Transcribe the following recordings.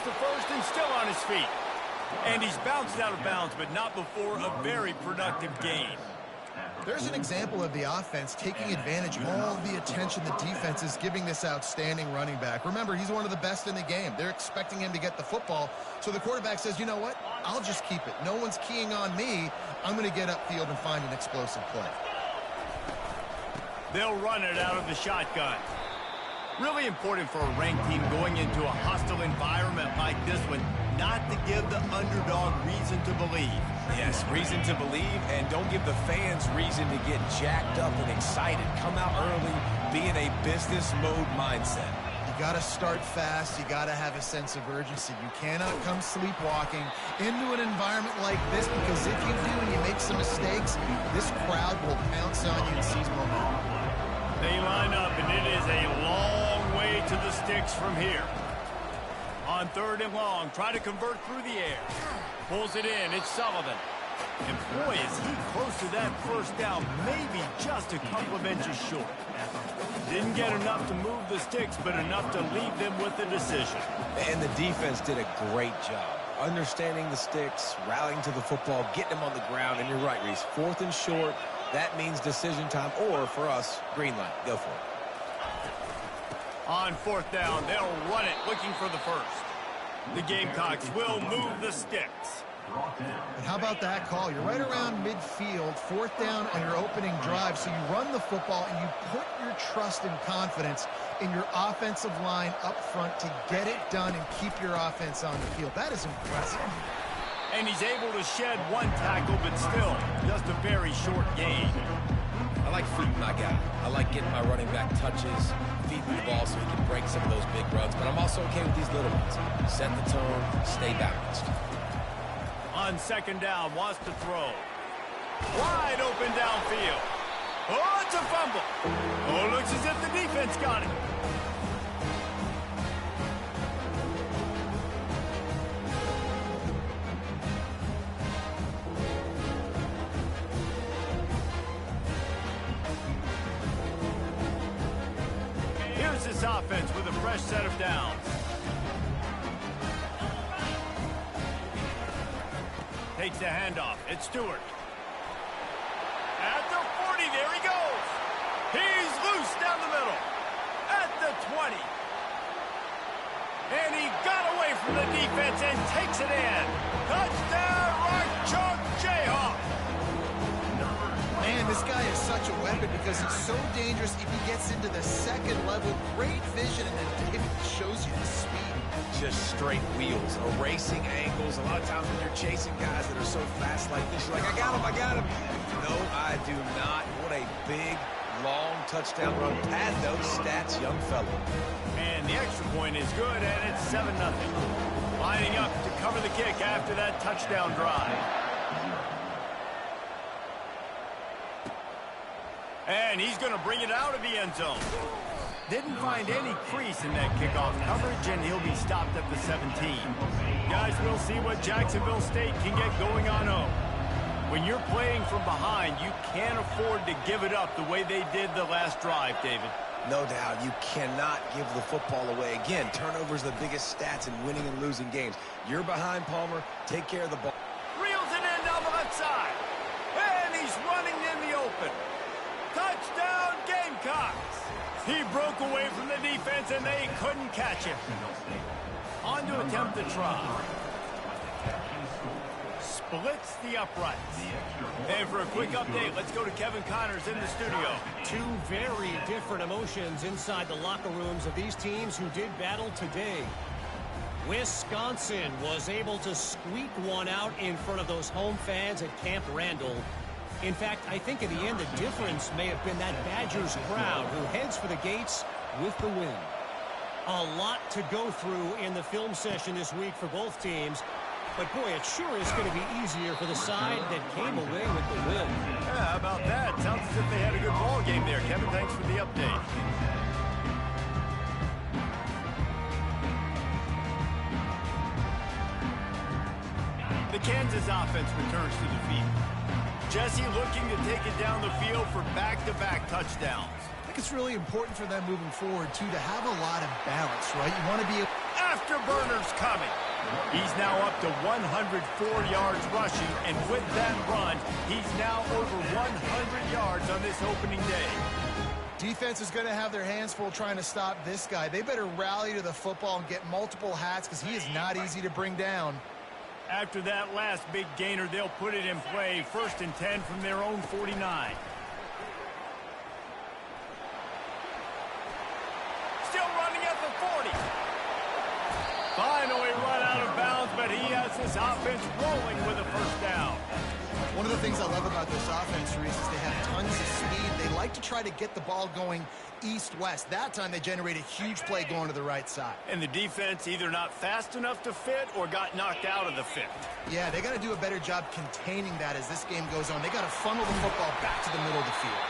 to first and still on his feet. And he's bounced out of bounds, but not before a very productive gain. There's an example of the offense taking advantage of all the attention the defense is giving this outstanding running back. Remember, he's one of the best in the game. They're expecting him to get the football. So the quarterback says, you know what? I'll just keep it. No one's keying on me. I'm going to get upfield and find an explosive play. They'll run it out of the shotgun. Really important for a ranked team going into a hostile environment like this one, not to give the underdog reason to believe. Yes, reason to believe, and don't give the fans reason to get jacked up and excited. Come out early, be in a business mode mindset. You got to start fast. You got to have a sense of urgency. You cannot come sleepwalking into an environment like this, because if you do and you make some mistakes, this crowd will pounce on you and seize momentum. They line up, and it is a long way to the sticks from here. On 3rd and long, try to convert through the air. Pulls it in, it's Sullivan. And boy, is he close to that first down, maybe just a couple of inches short. Didn't get enough to move the sticks, but enough to leave them with the decision. And the defense did a great job. Understanding the sticks, rallying to the football, getting them on the ground. And you're right, Reese, 4th and short. That means decision time, or for us, green light. Go for it. On 4th down, they'll run it, looking for the first. The Gamecocks will move the sticks. And how about that call? You're right around midfield, 4th down on your opening drive, so you run the football and you put your trust and confidence in your offensive line up front to get it done and keep your offense on the field. That is impressive. And he's able to shed one tackle, but still, just a very short gain. I like feeding my guy. I like getting my running back touches, feeding the ball so he can break some of those big runs. But I'm also okay with these little ones. Set the tone, stay balanced. On 2nd down, wants to throw. Wide open downfield. Oh, it's a fumble. Oh, looks as if the defense got it. Here's this offense with a fresh set of downs. Takes the handoff. It's Stewart. At the 40, there he goes. He's loose down the middle. At the 20. And he got away from the defense and takes it in. Touchdown, Rock Chalk Jayhawk. Man, this guy is such a weapon because he's so dangerous if he gets into the 2nd level. Great vision, and then David shows you the speed. Just straight wheels, erasing angles. A lot of times when you're chasing guys that are so fast like this, you're like, I got him. No, I do not. What a big, long touchdown run. Pad those stats, young fellow. And the extra point is good, and it's 7-0. Lining up to cover the kick after that touchdown drive. And he's going to bring it out of the end zone. Didn't find any crease in that kickoff coverage, and he'll be stopped at the 17. Guys, we'll see what Jacksonville State can get going on home. When you're playing from behind, you can't afford to give it up the way they did the last drive, David. No doubt. You cannot give the football away. Again, turnovers are the biggest stats in winning and losing games. You're behind, Palmer. Take care of the ball. Reels it in down the left side. And he's running in the open. Touchdown, Gamecocks. He broke away from the defense, and they couldn't catch him. On to attempt the try. Splits the uprights. And for a quick update, let's go to Kevin Connors in the studio. Two very different emotions inside the locker rooms of these teams who did battle today. Wisconsin was able to squeak one out in front of those home fans at Camp Randall. In fact, I think in the end, the difference may have been that Badgers crowd who heads for the gates with the win. A lot to go through in the film session this week for both teams. But, boy, it sure is going to be easier for the side that came away with the win. Yeah, how about that? Sounds as if they had a good ball game there. Kevin, thanks for the update. The Kansas offense returns to the field. Jesse looking to take it down the field for back-to-back touchdowns. I think it's really important for them moving forward, too, to have a lot of balance, right? You want to be... After afterburners coming. He's now up to 104 yards rushing, and with that run, he's now over 100 yards on this opening day. Defense is going to have their hands full trying to stop this guy. They better rally to the football and get multiple hats because he is not easy to bring down. After that last big gainer, they'll put it in play. 1st and 10 from their own 49. Still running at the 40. Finally run out of bounds, but he has this offense rolling with a 1st down. One of the things I love about this offense, Reese, is they have tons of speed. They like to try to get the ball going east-west. That time they generate a huge play going to the right side. And the defense either not fast enough to fit or got knocked out of the fit. Yeah, they got to do a better job containing that as this game goes on. They got to funnel the football back to the middle of the field.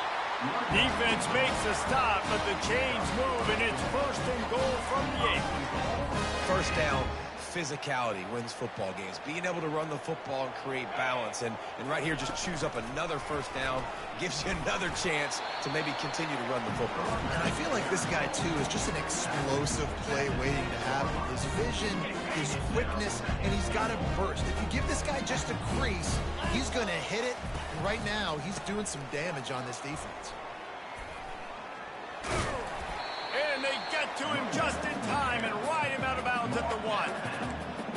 Defense makes a stop, but the chains move, and it's 1st and goal from the 8. 1st down, physicality wins football games. Being able to run the football and create balance. And right here, just choose up another 1st down. Gives you another chance to maybe continue to run the football. And I feel like this guy, too, is just an explosive play waiting to happen. His vision, his quickness, and he's got a burst. If you give this guy just a crease, he's going to hit it. And right now, he's doing some damage on this defense. And they get to him just in time and ride him out of bounds at the 1.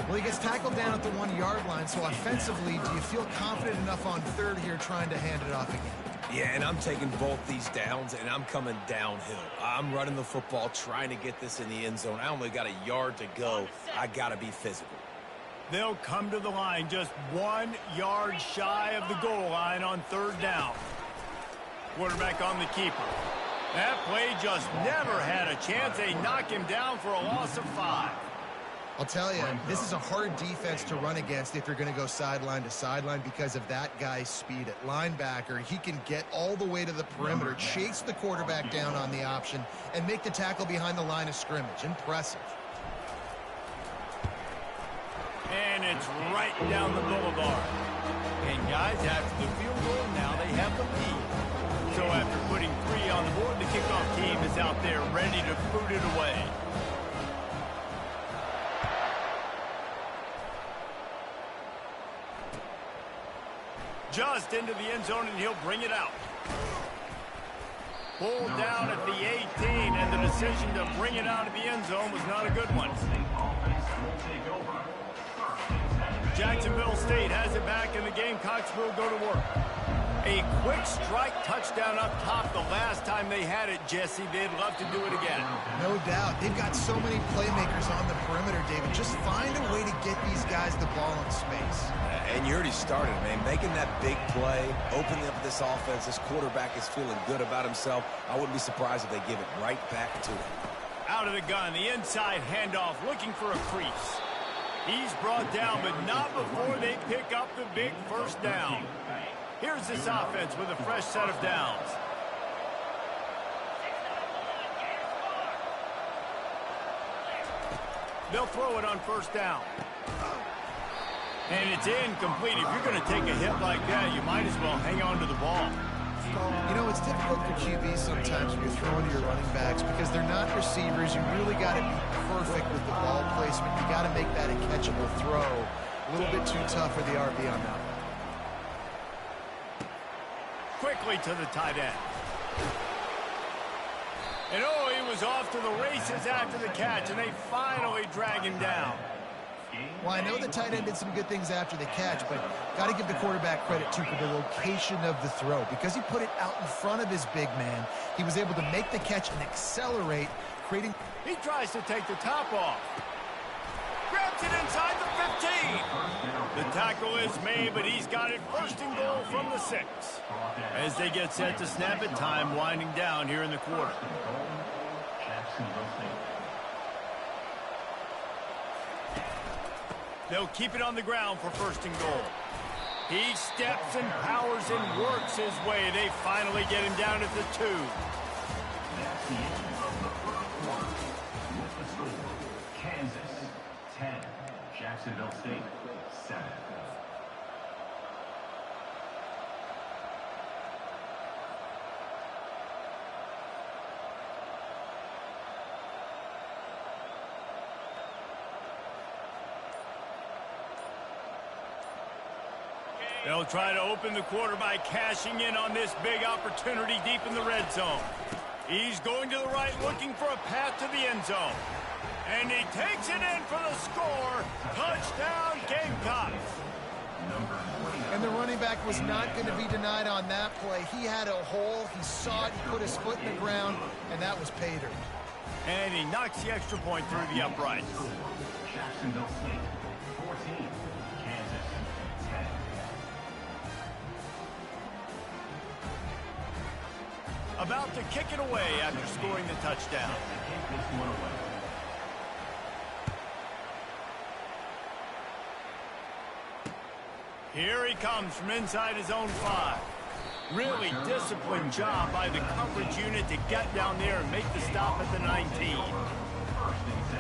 Well, he gets tackled down at the 1-yard line, so offensively, do you feel confident enough on 3rd here trying to hand it off again? Yeah, and I'm taking both these downs, and I'm coming downhill. I'm running the football, trying to get this in the end zone. I only got a yard to go. I got to be physical. They'll come to the line just 1 yard shy of the goal line on 3rd down. Quarterback on the keeper. That play just never had a chance. They knock him down for a loss of 5. I'll tell you, this is a hard defense to run against if you're going to go sideline to sideline because of that guy's speed at linebacker. He can get all the way to the perimeter, chase the quarterback down on the option, and make the tackle behind the line of scrimmage. Impressive. And it's right down the boulevard. And guys, after the field goal, now they have the lead. So after putting 3 on the board, the kickoff team is out there ready to boot it away. Just into the end zone, and he'll bring it out. Pulled down at the 18, and the decision to bring it out of the end zone was not a good one. Jacksonville State has it back, and the Gamecocks will go to work. A quick strike touchdown up top the last time they had it, Jesse. They'd love to do it again. No doubt. They've got so many playmakers on the perimeter, David. Just find a way to get these guys the ball in space. And you already started, man. Making that big play, opening up this offense. This quarterback is feeling good about himself. I wouldn't be surprised if they give it right back to him. Out of the gun, the inside handoff, looking for a crease. He's brought down, but not before they pick up the big 1st down. Here's this offense with a fresh set of downs. They'll throw it on 1st down. And it's incomplete. If you're going to take a hit like that, you might as well hang on to the ball. You know, it's difficult for QBs sometimes when you're throwing to your running backs because they're not receivers. You really got to be perfect with the ball placement. You got to make that a catchable throw. A little bit too tough for the RB on that one. Quickly to the tight end. And oh, he was off to the races after the catch, and they finally drag him down. Well, I know the tight end did some good things after the catch, but got to give the quarterback credit, too, for the location of the throw. Because he put it out in front of his big man, he was able to make the catch and accelerate, creating... He tries to take the top off. Grabs it inside the 15. The tackle is made, but he's got it 1st and goal from the 6. As they get set to snap it, time winding down here in the quarter. They'll keep it on the ground for 1st and goal. He steps and powers and works his way. They finally get him down at the 2. That's the end of the first quarter. With the score, Kansas 10, Jacksonville State 7. They'll try to open the quarter by cashing in on this big opportunity deep in the red zone. He's going to the right, looking for a path to the end zone. And he takes it in for the score. Touchdown, Gamecocks. And the running back was not going to be denied on that play. He had a hole. He saw it. He put his foot in the ground, and that was pay dirt. And he knocks the extra point through the uprights. Jacksonville State, 14. Kansas, 10. About to kick it away after scoring the touchdown. Kick this one away. Here he comes from inside his own 5. Really disciplined job by the coverage unit to get down there and make the stop at the 19. First and 10.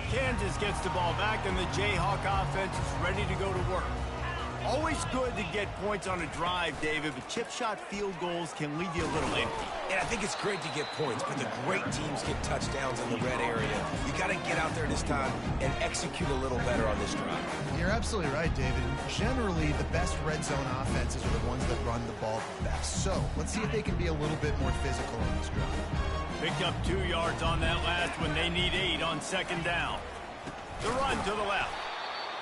Kansas gets the ball back, and the Jayhawk offense is ready to go to work. Always good to get points on a drive, David, but chip shot field goals can leave you a little empty. And I think it's great to get points, but the great teams get touchdowns in the red area. You got to get out there this time and execute a little better on this drive. You're absolutely right, David. Generally, the best red zone offenses are the ones that run the ball the best. So let's see if they can be a little bit more physical on this drive. Picked up 2 yards on that last one. They need 8 on second down. The run to the left.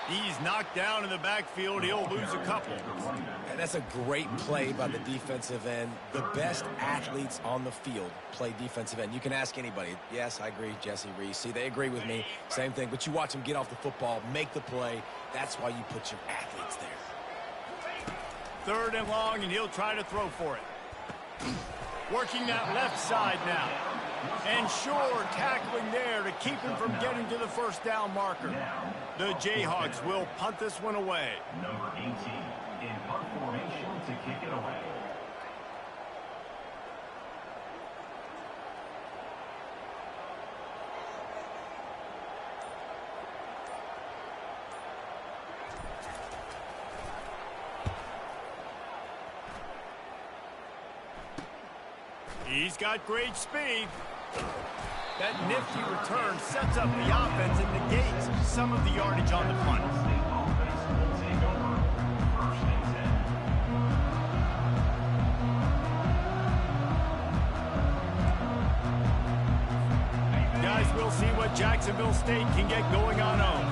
He's knocked down in the backfield. He'll lose a couple. And that's a great play by the defensive end. The best athletes on the field play defensive end. You can ask anybody. Yes, I agree, Jesse Reese. See, they agree with me. Same thing. But you watch them get off the football, make the play. That's why you put your athletes there. 3rd and long, and he'll try to throw for it. Working that left side now. And sure, tackling there to keep him from getting to the first down marker. The Jayhawks will punt this one away. Number 18 in punt formation to kick it away. He's got great speed. That nifty return sets up the offense and negates some of the yardage on the punt. State offense will take over. First and 10. Guys, we'll see what Jacksonville State can get going on home.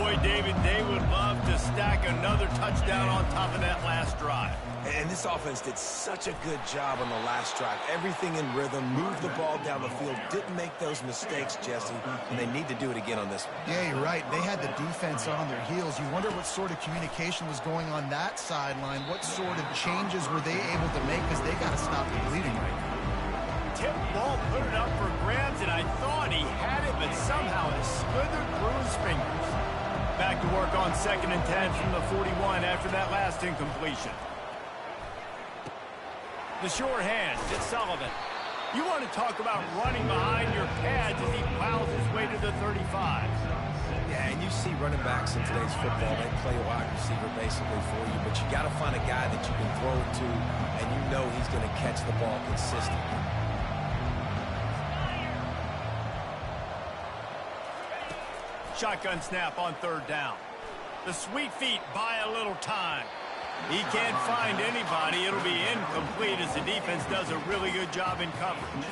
Boy, David, they would love to stack another touchdown on top of that last drive. And this offense did such a good job on the last drive. Everything in rhythm, moved the ball down the field, didn't make those mistakes, Jesse, and they need to do it again on this one. Yeah, you're right. They had the defense on their heels. You wonder what sort of communication was going on that sideline. What sort of changes were they able to make, because they got to stop the bleeding right now. Tip ball, put it up for grabs, and I thought he had it, but somehow it slithered through his fingers. Back to work on 2nd and 10 from the 41 after that last incompletion. The short hand, it's Sullivan. You want to talk about running behind your pads as he plows his way to the 35. Yeah, and you see running backs in today's football, they play wide receiver basically for you, but you got to find a guy that you can throw it to, and you know he's going to catch the ball consistently. Shotgun snap on 3rd down. The sweet feet buy a little time. He can't find anybody. It'll be incomplete as the defense does a really good job in coverage.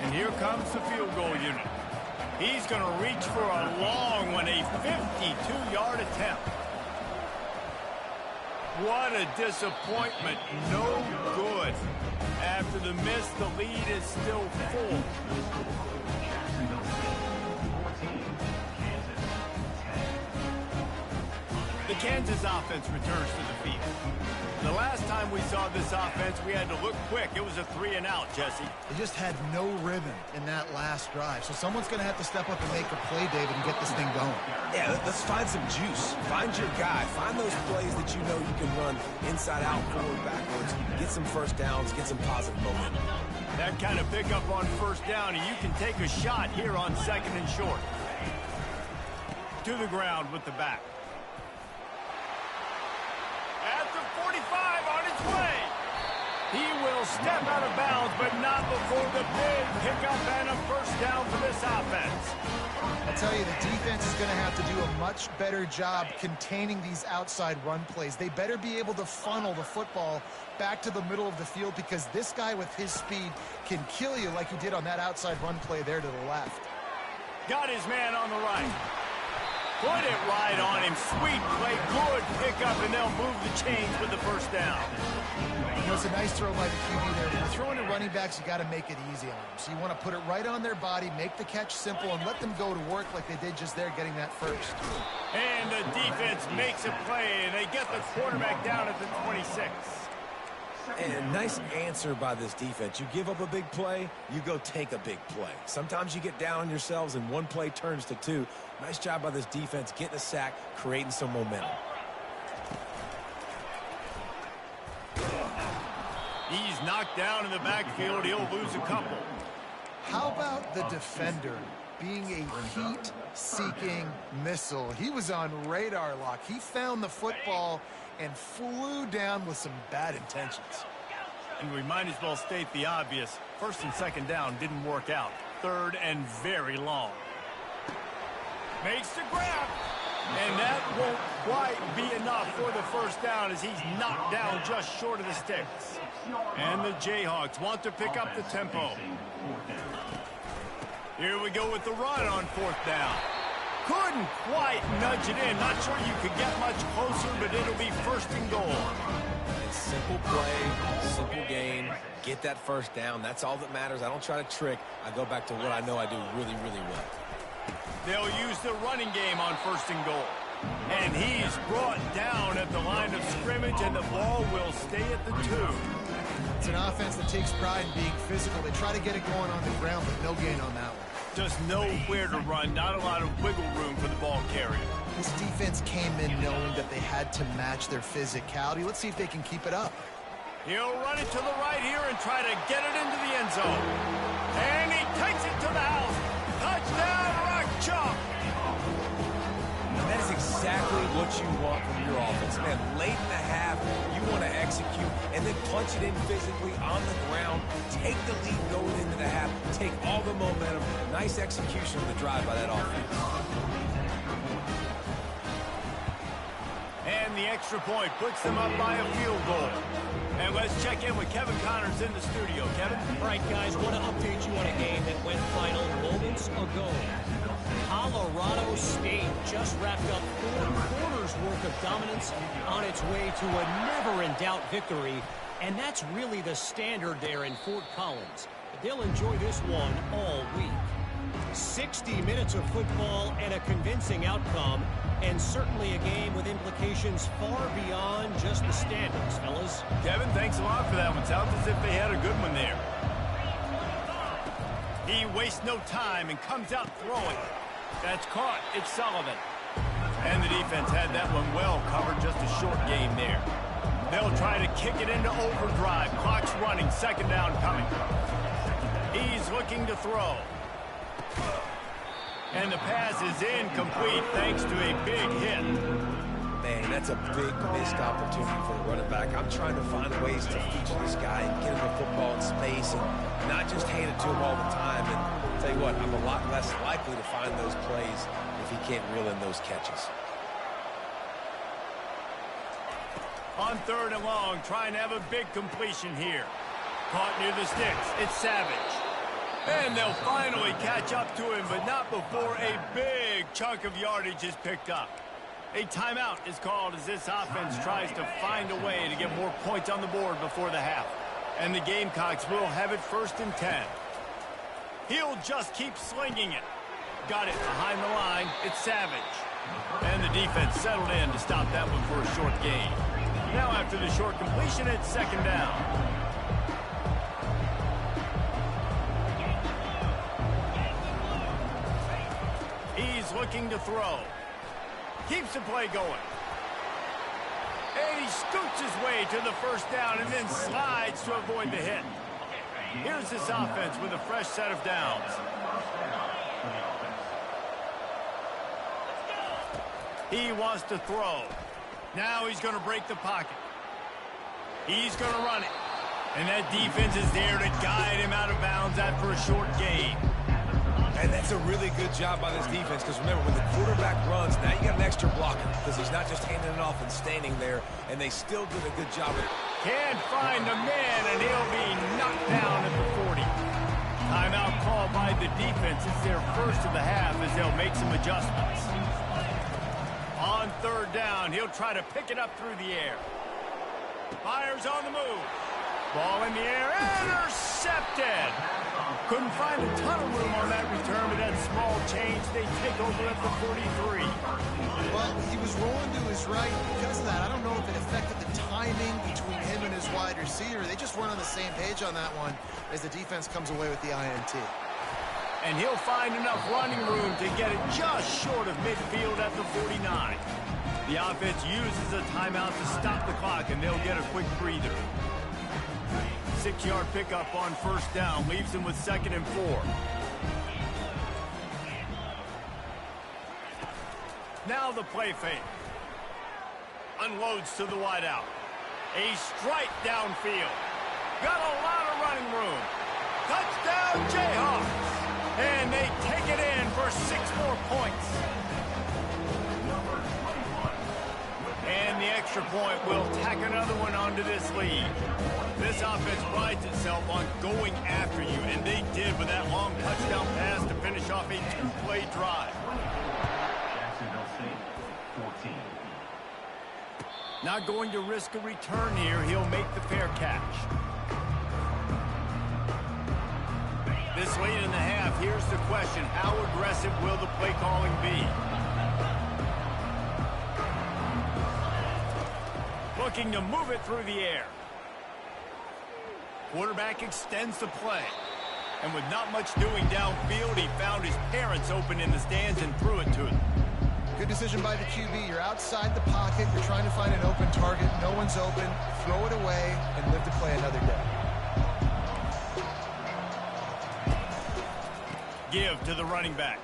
And here comes the field goal unit. He's going to reach for a long one, a 52-yard attempt. What a disappointment. No good. After the miss, the lead is still full. Jacksonville State, 14. Kansas, 10. The Kansas offense returns to the field. The last time we saw this offense, we had to look quick. It was a 3-and-out, Jesse. They just had no rhythm in that last drive. So someone's going to have to step up and make a play, David, and get this thing going. Yeah, let's find some juice. Find your guy. Find those plays that you know you can run inside out, forward, backwards. Get some first downs. Get some positive momentum. That kind of pickup on 1st down, and you can take a shot here on 2nd and short. To the ground with the back. At the 45 on its way. He will He'll step out of bounds, but not before the big pickup and a first down for this offense. I tell you, the defense is going to have to do a much better job containing these outside run plays. They better be able to funnel the football back to the middle of the field, because this guy with his speed can kill you like he did on that outside run play there to the left. Got his man on the right. Put it right on him. Sweet play, good pickup, and they'll move the chains with the first down. You know, it's a nice throw by the QB there. When you're throwing to running backs, you got to make it easy on them. So you want to put it right on their body, make the catch simple, and let them go to work like they did just there, getting that first. And the defense makes a play, and they get the quarterback down at the 26. And nice answer by this defense. You give up a big play, you go take a big play. Sometimes you get down on yourselves and one play turns to two. Nice job by this defense getting a sack, creating some momentum. He's knocked down in the backfield. He'll lose a couple. How about the defender being a heat-seeking missile? He was on radar lock. He found the football and flew down with some bad intentions. And we might as well state the obvious. First and second down didn't work out. Third and very long. Makes the grab. And that won't quite be enough for the first down as he's knocked down just short of the sticks. And the Jayhawks want to pick up the tempo. Here we go with the run on fourth down. Couldn't quite nudge it in. Not sure you could get much closer, but it'll be first and goal. It's simple play, simple game. Get that first down. That's all that matters. I don't try to trick. I go back to what I know I do really, really well. They'll use the running game on first and goal. And he's brought down at the line of scrimmage, and the ball will stay at the 2. It's an offense that takes pride in being physical. They try to get it going on the ground, but no gain on that one. Just nowhere to run, not a lot of wiggle room for the ball carrier. This defense came in knowing that they had to match their physicality. Let's see if they can keep it up. He'll run it to the right here and try to get it into the end zone. And he takes it to the house. Touchdown, Rock Chalk. That is exactly what you want from your offense. Man, late in the half, you want to execute and then punch it in physically on the ground. Take the lead going into the half. Take all the momentum. Nice execution of the drive by that offense. And the extra point puts them up by a field goal. And let's check in with Kevin Connors in the studio. Kevin? All right, guys, want to update you on a game that went final moments ago. Colorado State just wrapped up 4 quarters worth of dominance on its way to a never-in-doubt victory. And that's really the standard there in Fort Collins. They'll enjoy this one all week. 60 minutes of football and a convincing outcome, and certainly a game with implications far beyond just the standings, fellas. Kevin, thanks a lot for that one. Sounds as if they had a good one there. He wastes no time and comes out throwing. That's caught. It's Sullivan. And the defense had that one well covered. Just a short game there. They'll try to kick it into overdrive. Clock's running. Second down coming. He's looking to throw. And the pass is incomplete thanks to a big hit. Man, that's a big missed opportunity for the running back. I'm trying to find ways to feature this guy and get him the football in space and not just hand it to him all the time. And I'll tell you what, I'm a lot less likely to find those plays if he can't reel in those catches. On third and long, trying to have a big completion here. Caught near the sticks. It's Savage. And they'll finally catch up to him, but not before a big chunk of yardage is picked up. A timeout is called as this offense tries to find a way to get more points on the board before the half. And the Gamecocks will have it first and 10. He'll just keep slinging it. Got it behind the line. It's Savage. And the defense settled in to stop that one for a short gain. Now after the short completion, it's second down. He's looking to throw. Keeps the play going. And he scoots his way to the first down and then slides to avoid the hit. Here's this offense with a fresh set of downs. He wants to throw. Now he's going to break the pocket. He's going to run it. And that defense is there to guide him out of bounds after a short gain. And that's a really good job by this defense, because remember, when the quarterback runs, now you got an extra blocker, because he's not just handing it off and standing there, and they still did a good job of it. Can't find the man, and he'll be knocked down at the 40. Timeout called by the defense. It's their first of the half as they'll make some adjustments. On third down, he'll try to pick it up through the air. Fires on the move. Ball in the air, intercepted. Couldn't find a ton of room on that return, but that small change, they take over at the 43. Well, he was rolling to his right. Because of that, I don't know if it affected the timing between him and his wide receiver. They just weren't on the same page on that one as the defense comes away with the INT. And he'll find enough running room to get it just short of midfield at the 49. The offense uses a timeout to stop the clock, and they'll get a quick breather. 6-yard pickup on first down leaves him with 2nd and 4. Now the play fake. Unloads to the wideout. A strike downfield. Got a lot of running room. Touchdown Jayhawks. And they take it in for 6 more points. And the extra point will tack another one onto this lead. This offense prides itself on going after you, and they did with that long touchdown pass to finish off a 2-play drive. Jacksonville State, 14. Not going to risk a return here. He'll make the fair catch. This late in the half, here's the question. How aggressive will the play calling be? Looking to move it through the air. Quarterback extends the play. And with not much doing downfield, he found his parents open in the stands and threw it to him. Good decision by the QB. You're outside the pocket. You're trying to find an open target. No one's open. Throw it away and live to play another day. Give to the running back.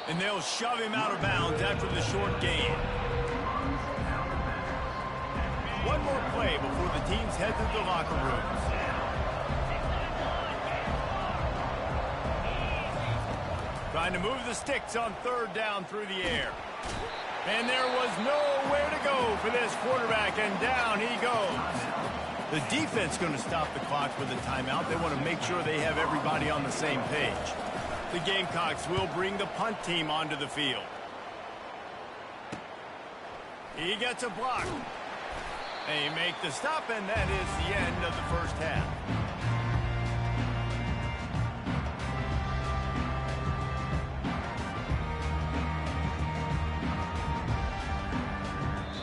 And they'll shove him out of bounds after the short gain. One more play before the teams head to the locker rooms. Trying to move the sticks on third down through the air. And there was nowhere to go for this quarterback, and down he goes. The defense going to stop the clock with a timeout. They want to make sure they have everybody on the same page. The Gamecocks will bring the punt team onto the field. He gets a block. They make the stop, and that is the end of the first half.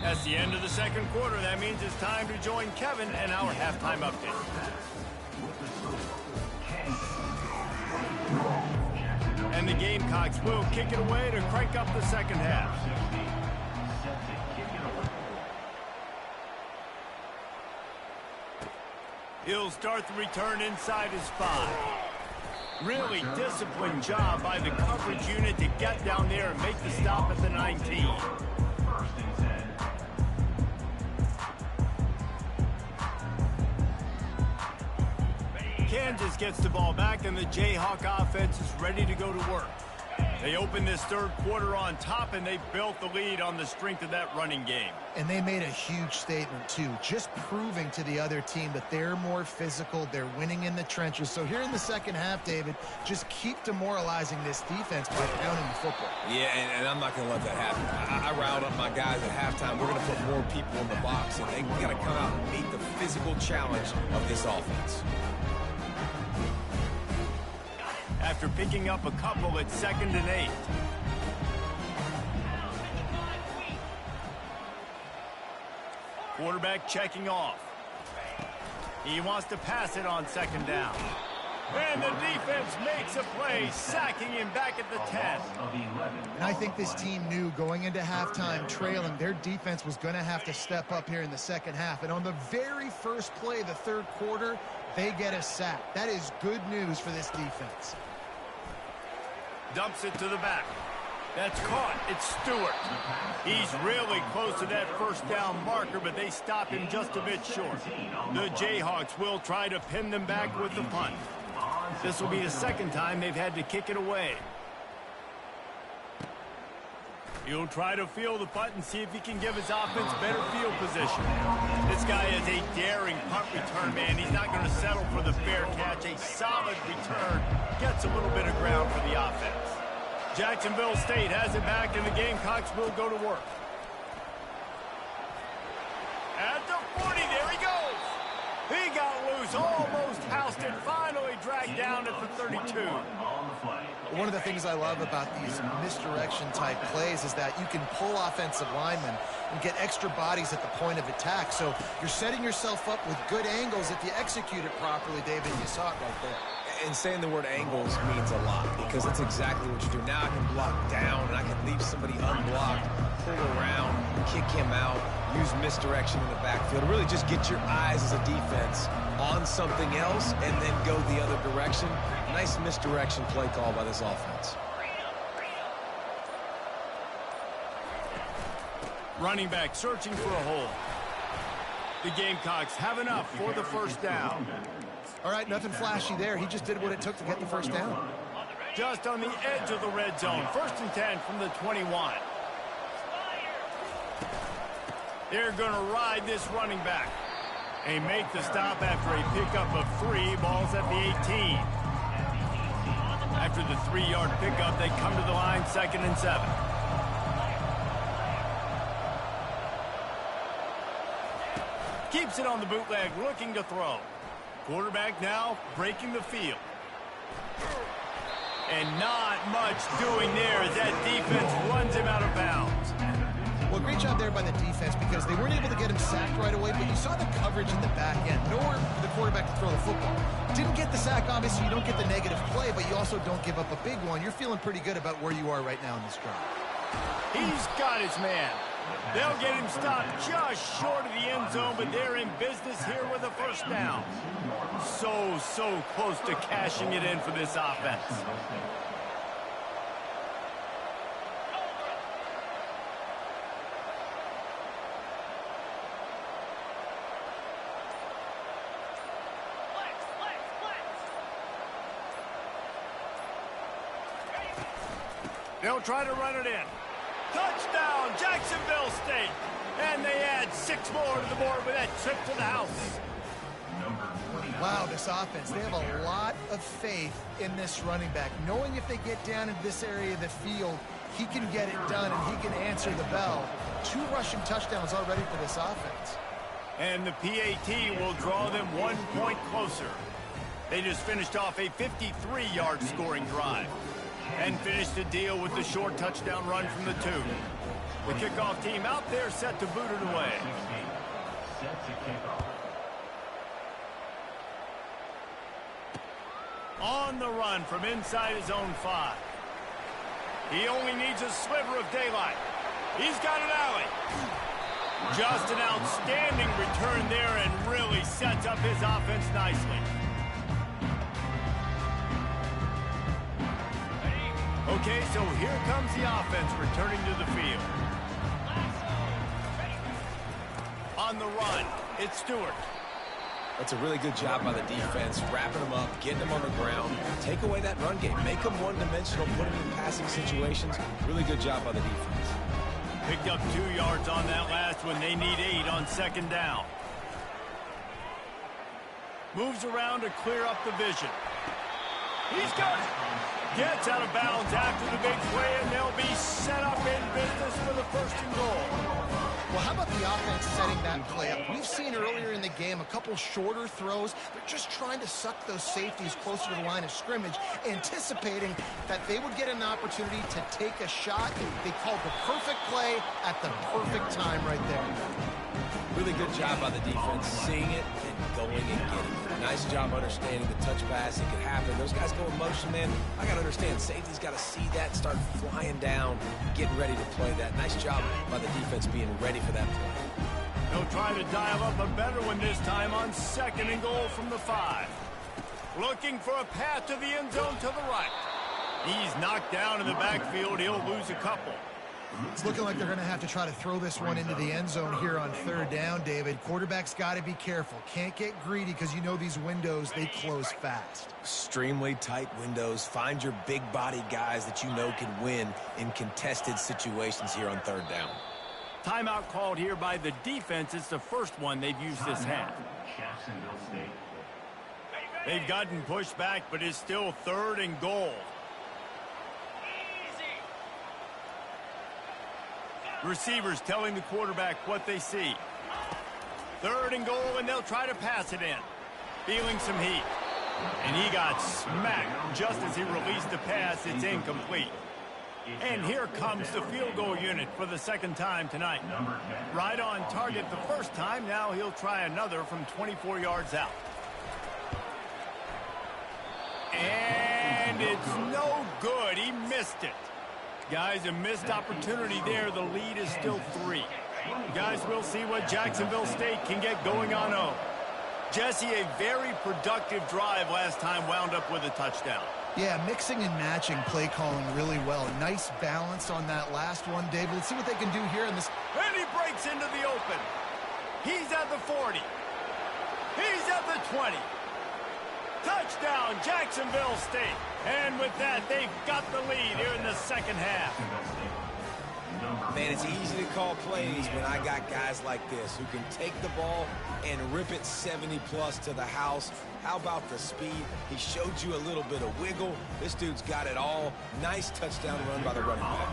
That's the end of the second quarter. That means it's time to join Kevin and our halftime update. And the Gamecocks will kick it away to crank up the second half. He'll start the return inside his 5. Really disciplined job by the coverage unit to get down there and make the stop at the 19. Kansas gets the ball back, and the Jayhawk offense is ready to go to work. They open this third quarter on top, and they built the lead on the strength of that running game. And they made a huge statement, too, just proving to the other team that they're more physical, they're winning in the trenches. So here in the second half, David, just keep demoralizing this defense by pounding the football. Yeah, and I'm not going to let that happen. I riled up my guys at halftime. We're going to put more people in the box, and they got to come out and meet the physical challenge of this offense. After picking up a couple at 2nd and 8. Quarterback checking off. He wants to pass it on 2nd down. And the defense makes a play, sacking him back at the 10. And I think this team knew going into halftime trailing, their defense was going to have to step up here in the second half. And on the very first play of the third quarter, they get a sack. That is good news for this defense. Dumps it to the back. That's caught. It's Stewart. He's really close to that first down marker, but they stop him just a bit short. The Jayhawks will try to pin them back with the punt. This will be the second time they've had to kick it away. He'll try to field the punt and see if he can give his offense better field position. This guy is a daring punt return man. He's not going to settle for the fair catch. A solid return gets a little bit of ground for the offense. Jacksonville State has it back, and the Gamecocks will go to work. At the 40, there he goes. He got loose, almost housed it, finally dragged down at the 32. One of the things I love about these misdirection-type plays is that you can pull offensive linemen and get extra bodies at the point of attack. So you're setting yourself up with good angles if you execute it properly, David. You saw it right there. And saying the word angles means a lot because that's exactly what you do. Now I can block down, and I can leave somebody unblocked, pull around, kick him out, use misdirection in the backfield. Really just get your eyes as a defense on something else and then go the other direction. Nice misdirection play call by this offense. Running back searching for a hole. The Gamecocks have enough for the first down. All right, nothing flashy there. He just did what it took to get the first down. Just on the edge of the red zone. 1st and 10 from the 21. They're going to ride this running back. They make the stop after a pickup of 3. Ball's at the 18. After the 3-yard pickup, they come to the line 2nd and 7. Keeps it on the bootleg, looking to throw. Quarterback now breaking the field. And not much doing there as that defense runs him out of bounds. Well, great job there by the defense because they weren't able to get him sacked right away, but you saw the coverage in the back end. Nowhere for the quarterback to throw the football. Didn't get the sack, obviously. You don't get the negative play, but you also don't give up a big one. You're feeling pretty good about where you are right now in this drive. He's got his man. They'll get him stopped just short of the end zone, but they're in business here with a first down. So close to cashing it in for this offense. They'll try to run it in. Touchdown, Jacksonville State. And they add 6 more to the board with that trip to the house. Wow, this offense, they have a lot of faith in this running back. Knowing if they get down into this area of the field, he can get it done and he can answer the bell. 2 rushing touchdowns already for this offense. And the PAT will draw them 1 point closer. They just finished off a 53-yard scoring drive and finished the deal with the short touchdown run from the 2. The kickoff team out there set to boot it away. On the run from inside his own 5. He only needs a sliver of daylight. He's got an alley. Just an outstanding return there and really sets up his offense nicely. Okay, so here comes the offense returning to the field. On the run, it's Stewart. That's a really good job by the defense, wrapping them up, getting them on the ground, take away that run game, make them one-dimensional, put them in passing situations. Really good job by the defense. Picked up 2 yards on that last one. They need 8 on 2nd down. Moves around to clear up the vision. He's got it. Gets out of bounds after the big play, and they'll be set up in business for the 1st and goal. Well, how about the offense setting that play up? We've seen earlier in the game a couple shorter throws. They're just trying to suck those safeties closer to the line of scrimmage, anticipating that they would get an opportunity to take a shot. They called the perfect play at the perfect time right there. Really good job by the defense, seeing it and going and getting it. Nice job understanding the touch pass. It could happen. Those guys go in motion, man. I got to understand, safety's got to see that, start flying down, getting ready to play that. Nice job by the defense being ready for that play. They'll try to dial up a better one this time on 2nd and goal from the 5. Looking for a path to the end zone to the right. He's knocked down in the backfield. He'll lose a couple. It's looking like they're going to have to try to throw this one into the end zone here on third down, David. Quarterback's got to be careful. Can't get greedy because you know these windows, they close fast. Extremely tight windows. Find your big body guys that you know can win in contested situations here on third down. Timeout called here by the defense. It's the first one they've used this half. Jacksonville State. They've gotten pushed back, but it's still third and goal. Receivers telling the quarterback what they see. Third and goal, and they'll try to pass it in. Feeling some heat. And he got smacked just as he released the pass. It's incomplete. And here comes the field goal unit for the second time tonight. Right on target the first time. Now he'll try another from 24 yards out. And it's no good. He missed it. Guys, a missed opportunity there. The lead is still 3. Guys, we'll see what Jacksonville State can get going on home. Jesse, a very productive drive last time, wound up with a touchdown. Yeah, mixing and matching play calling really well. Nice balance on that last one, David. Let's see what they can do here in this. And he breaks into the open. He's at the 40. He's at the 20. Touchdown, Jacksonville State. And with that, they've got the lead here in the second half. Man, it's easy to call plays when I got guys like this who can take the ball and rip it 70-plus to the house. How about the speed? He showed you a little bit of wiggle. This dude's got it all. Nice touchdown run by the running back.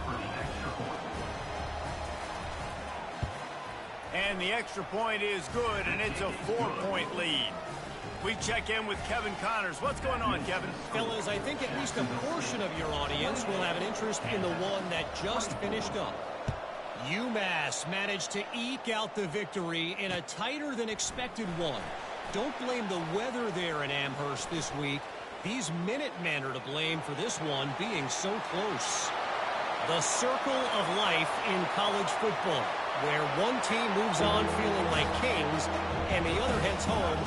And the extra point is good, and it's a 4-point lead. We check in with Kevin Connors. What's going on, Kevin? Fellas, I think at least a portion of your audience will have an interest in the one that just finished up. UMass managed to eke out the victory in a tighter than expected one. Don't blame the weather there in Amherst this week. These Minutemen are to blame for this one being so close. The circle of life in college football, where one team moves on feeling like kings and the other heads home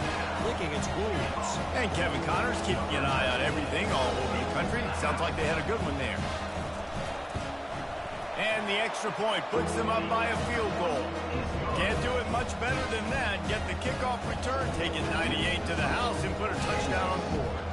licking its wounds. And Kevin Connors keeping an eye on everything all over the country. Sounds like they had a good one there. And the extra point puts them up by a field goal. Can't do it much better than that. Get the kickoff return, take it 98 to the house, and put a touchdown on the board.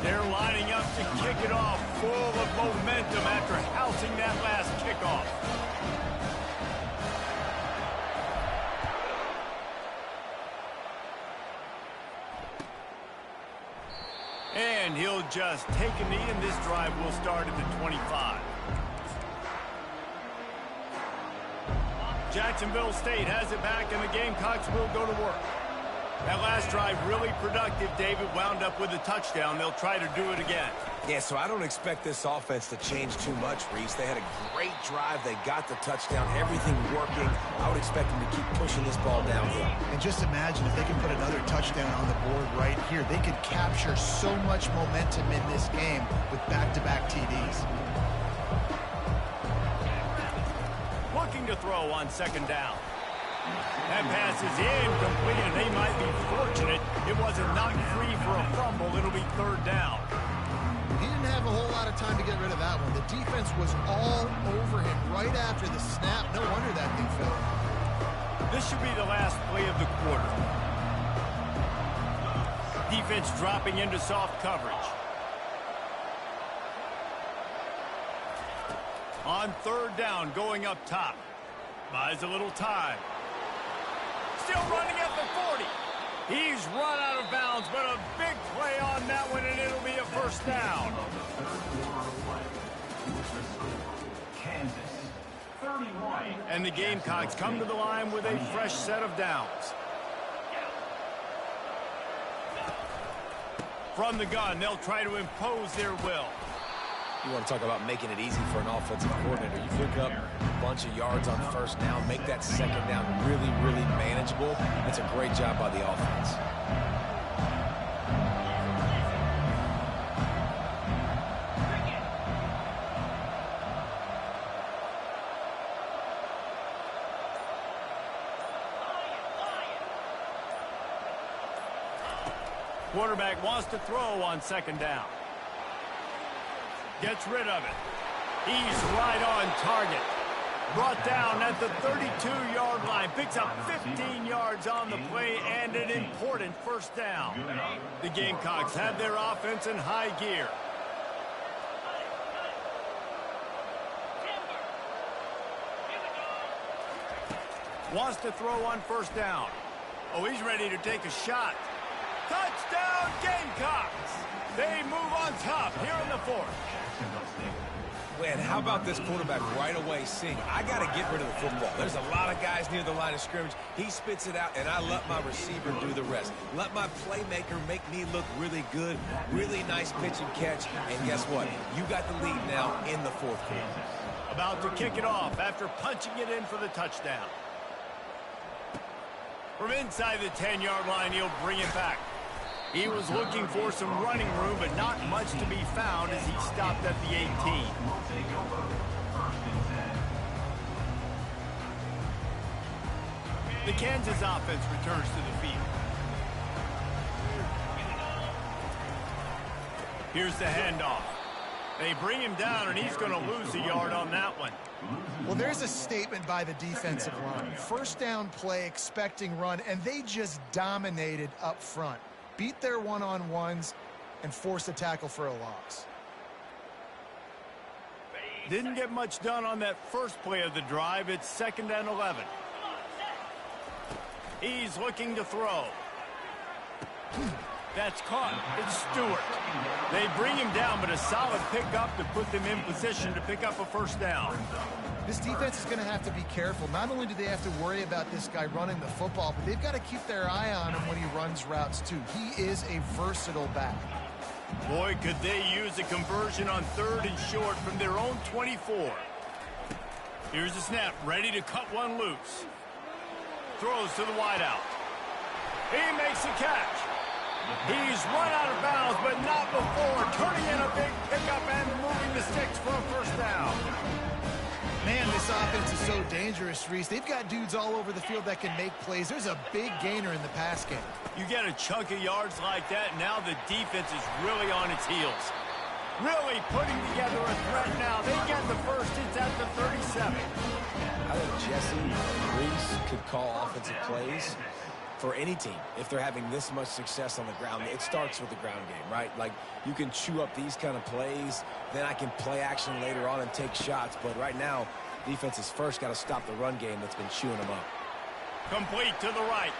They're lining up to kick it off, full of momentum after housing that last kickoff. And he'll just take a knee, and this drive will start at the 25. Jacksonville State has it back, and the Gamecocks will go to work. That last drive really productive. David wound up with a touchdown. They'll try to do it again. Yeah, so I don't expect this offense to change too much, Reese. They had a great drive. They got the touchdown. Everything working. I would expect them to keep pushing this ball downhill. And just imagine if they can put another touchdown on the board right here. They could capture so much momentum in this game with back-to-back TDs. Looking to throw on second down. That pass is incomplete, and they might be fortunate it wasn't knocked free for a fumble. It'll be third down. He didn't have a whole lot of time to get rid of that one. The defense was all over him right after the snap. No wonder that thing fell. This should be the last play of the quarter. Defense dropping into soft coverage. On third down, going up top. Buys a little time. Still running at the 40. He's run out of bounds, but a big play on that one, and it'll be a first down. Kansas, 31. And the Gamecocks come to the line with a fresh set of downs. From the gun, they'll try to impose their will. You want to talk about making it easy for an offensive coordinator. You pick up a bunch of yards on first down, make that second down really, really manageable. That's a great job by the offense. Quarterback wants to throw on second down. Gets rid of it. He's right on target. Brought down at the 32-yard line. Picks up 15 yards on the play and an important first down. The Gamecocks have their offense in high gear. Wants to throw on first down. Oh, he's ready to take a shot. Touchdown, Gamecocks! They move on top here in the fourth. Man, how about this quarterback right away seeing, I got to get rid of the football. There's a lot of guys near the line of scrimmage. He spits it out, and I let my receiver do the rest. Let my playmaker make me look really good. Really nice pitch and catch. And guess what? You got the lead now in the fourth quarter. About to kick it off after punching it in for the touchdown. From inside the 10-yard line, he'll bring it back. He was looking for some running room, but not much to be found as he stopped at the 18. The Kansas offense returns to the field. Here's the handoff. They bring him down, and he's going to lose a yard on that one. Well, there's a statement by the defensive line. First down play, expecting run, and they just dominated up front. Beat their one-on-ones and force a tackle for a loss. Didn't get much done on that first play of the drive. It's 2nd and 11. He's looking to throw. That's caught. It's Stewart. They bring him down, but a solid pickup to put them in position to pick up a first down. This defense is going to have to be careful. Not only do they have to worry about this guy running the football, but they've got to keep their eye on him when he runs routes too. He is a versatile back. Boy, could they use a conversion on 3rd and short from their own 24. Here's the snap, ready to cut one loose. Throws to the wideout. He makes a catch. He's run out of bounds, but not before turning in a big pickup and moving the sticks for a first down. Man, this offense is so dangerous, Reese. They've got dudes all over the field that can make plays. There's a big gainer in the pass game. You get a chunk of yards like that, now the defense is really on its heels. Really putting together a threat now. They get the first. It's at the 37. I think Jesse Reese could call offensive plays for any team if they're having this much success on the ground. It starts with the ground game, right? Like, you can chew up these kind of plays, then I can play action later on and take shots. But right now, defense is first got to stop the run game that's been chewing them up. Complete to the right.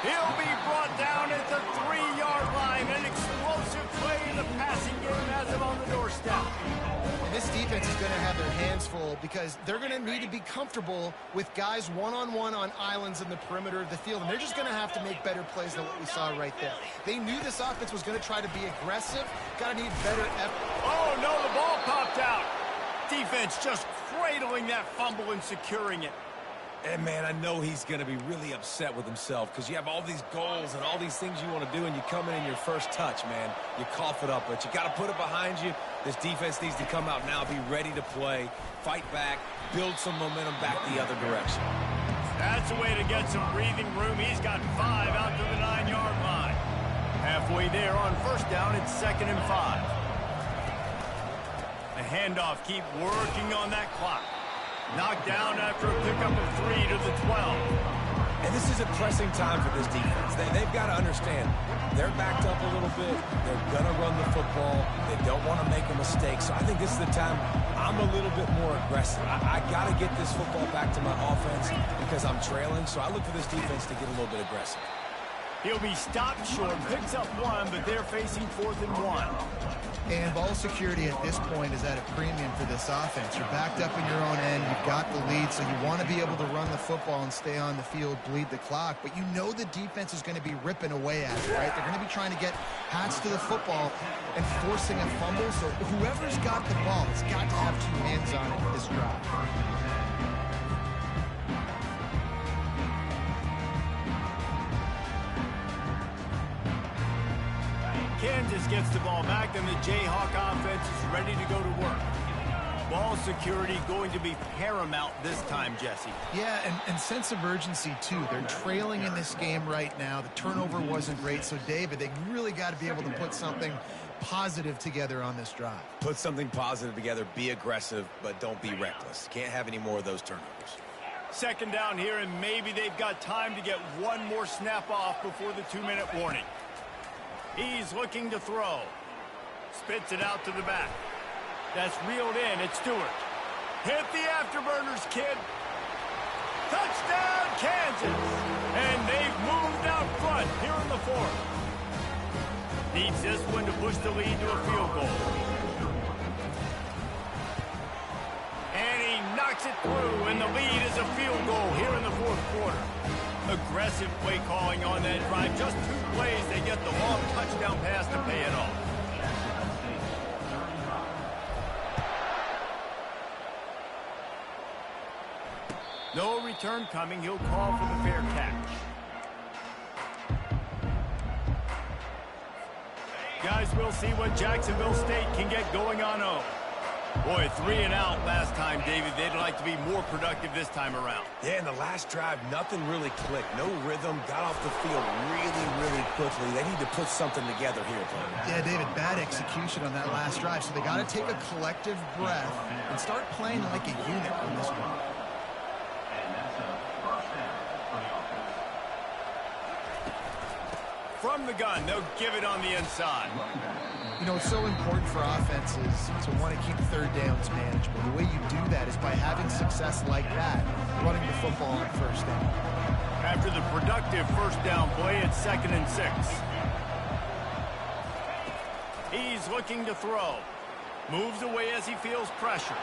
He'll be brought down at the 3-yard line. An explosive play in the passing game has him on the doorstep. And this defense is going to have their hands full because they're going to need to be comfortable with guys one-on-one on islands in the perimeter of the field. And they're just going to have to make better plays than what we saw right there. They knew this offense was going to try to be aggressive. Got to need better effort. Oh, no, the ball popped out. Defense just cradling that fumble and securing it. And, man, I know he's going to be really upset with himself because you have all these goals and all these things you want to do, and you come in your first touch, man. You cough it up, but you got to put it behind you. This defense needs to come out now, be ready to play, fight back, build some momentum back the other direction. That's a way to get some breathing room. He's got 5 out to the 9-yard line. Halfway there on first down, it's 2nd and 5. A handoff, keep working on that clock. Knocked down after a pickup of 3 to the 12. And this is a pressing time for this defense. They've got to understand, they're backed up a little bit. They're going to run the football. They don't want to make a mistake. So I think this is the time I'm a little bit more aggressive. I got to get this football back to my offense because I'm trailing. So I look for this defense to get a little bit aggressive. He'll be stopped short, picks up 1, but they're facing 4th and 1. And ball security at this point is at a premium for this offense. You're backed up in your own end. You've got the lead, so you want to be able to run the football and stay on the field, bleed the clock. But you know the defense is going to be ripping away at it, right? They're going to be trying to get hats to the football and forcing a fumble. So whoever's got the ball has got to have 2 hands on it this drive. Kansas gets the ball back, and the Jayhawk offense is ready to go to work. Ball security going to be paramount this time, Jesse. Yeah, and sense of urgency, too. They're trailing in this game right now. The turnover wasn't great. So, David, they really got to be able to put something positive together on this drive. Put something positive together, be aggressive, but don't be reckless. Can't have any more of those turnovers. Second down here, and maybe they've got time to get one more snap off before the 2-minute warning. He's looking to throw. Spits it out to the back. That's reeled in. It's Stewart. Hit the afterburners, kid. Touchdown, Kansas. And they've moved out front here in the fourth. Needs this one to push the lead to a field goal. And he knocks it through, and the lead is a field goal here in the fourth quarter. Aggressive play calling on that drive. Just 2 plays, they get the long touchdown pass to pay it off. No return coming. He'll call for the fair catch. Guys, we'll see what Jacksonville State can get going on 0. Boy, 3 and out last time, David. They'd like to be more productive this time around. Yeah, in the last drive, nothing really clicked. No rhythm, got off the field really quickly. They need to put something together here, Glenn. Yeah, David, bad execution on that last drive. So they got to take a collective breath and start playing like a unit on this one. From the gun, they'll give it on the inside. You know, it's so important for offenses to want to keep third downs manageable. The way you do that is by having success like that, running the football on first down. After the productive first down play, it's 2nd and 6. He's looking to throw. Moves away as he feels pressure.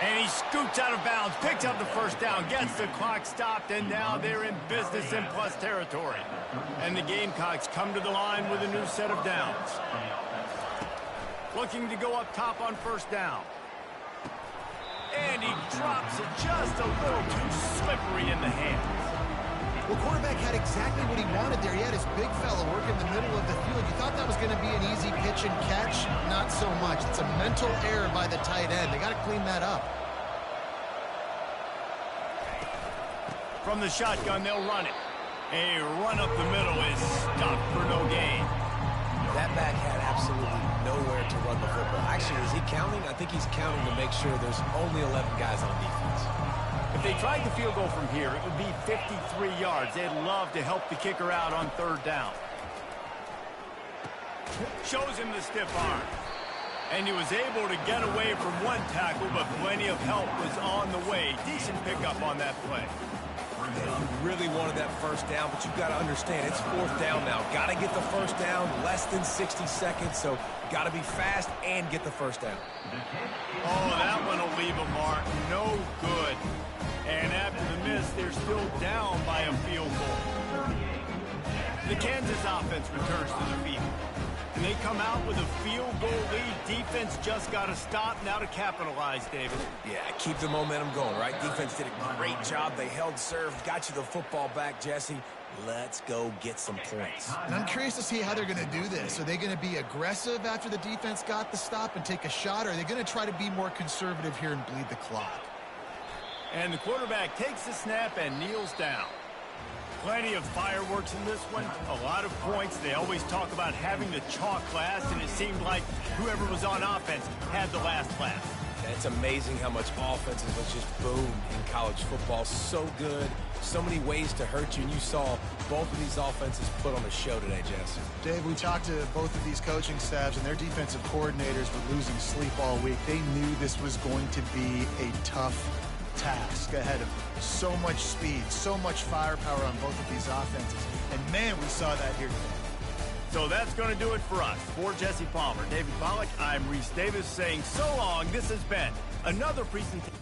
And he scoots out of bounds, picks up the first down, gets the clock stopped, and now they're in business in plus territory. And the Gamecocks come to the line with a new set of downs. Looking to go up top on first down. And he drops it just a little too slippery in the hands. Well, quarterback had exactly what he wanted there. He had his big fella work in the middle of the field. You thought that was going to be an easy pitch and catch? Not so much. It's a mental error by the tight end. They got to clean that up. From the shotgun, they'll run it. A run up the middle is stopped for no gain. That back had absolutely nowhere to run the football. Actually, is he counting? I think he's counting to make sure there's only 11 guys on defense. If they tried the field goal from here, it would be 53 yards. They'd love to help the kicker out on third down. Shows him the stiff arm. And he was able to get away from one tackle, but plenty of help was on the way. Decent pickup on that play. You really wanted that first down, but you've got to understand, it's fourth down now. Got to get the first down, less than 60 seconds, so got to be fast and get the first down. Oh, that one will leave a mark. No good. And after the miss, they're still down by a field goal. The Kansas offense returns to the field. And they come out with a field goal lead. Defense just got to stop now to capitalize, David. Yeah, keep the momentum going, right? Defense did a great job. They held serve, got you the football back, Jesse. Let's go get some points. And I'm curious to see how they're going to do this. Are they going to be aggressive after the defense got the stop and take a shot? Or are they going to try to be more conservative here and bleed the clock? And the quarterback takes the snap and kneels down. Plenty of fireworks in this one. A lot of points. They always talk about having the chalk last, and it seemed like whoever was on offense had the last laugh. It's amazing how much offenses was just boom in college football. So good. So many ways to hurt you, and you saw both of these offenses put on a show today, Jesse. Dave, we talked to both of these coaching staffs, and their defensive coordinators were losing sleep all week. They knew this was going to be a tough task ahead of them. So much speed, so much firepower on both of these offenses. And, man, we saw that here today. So that's going to do it for us. For Jesse Palmer, David Pollack, I'm Reese Davis saying so long. This has been another presentation.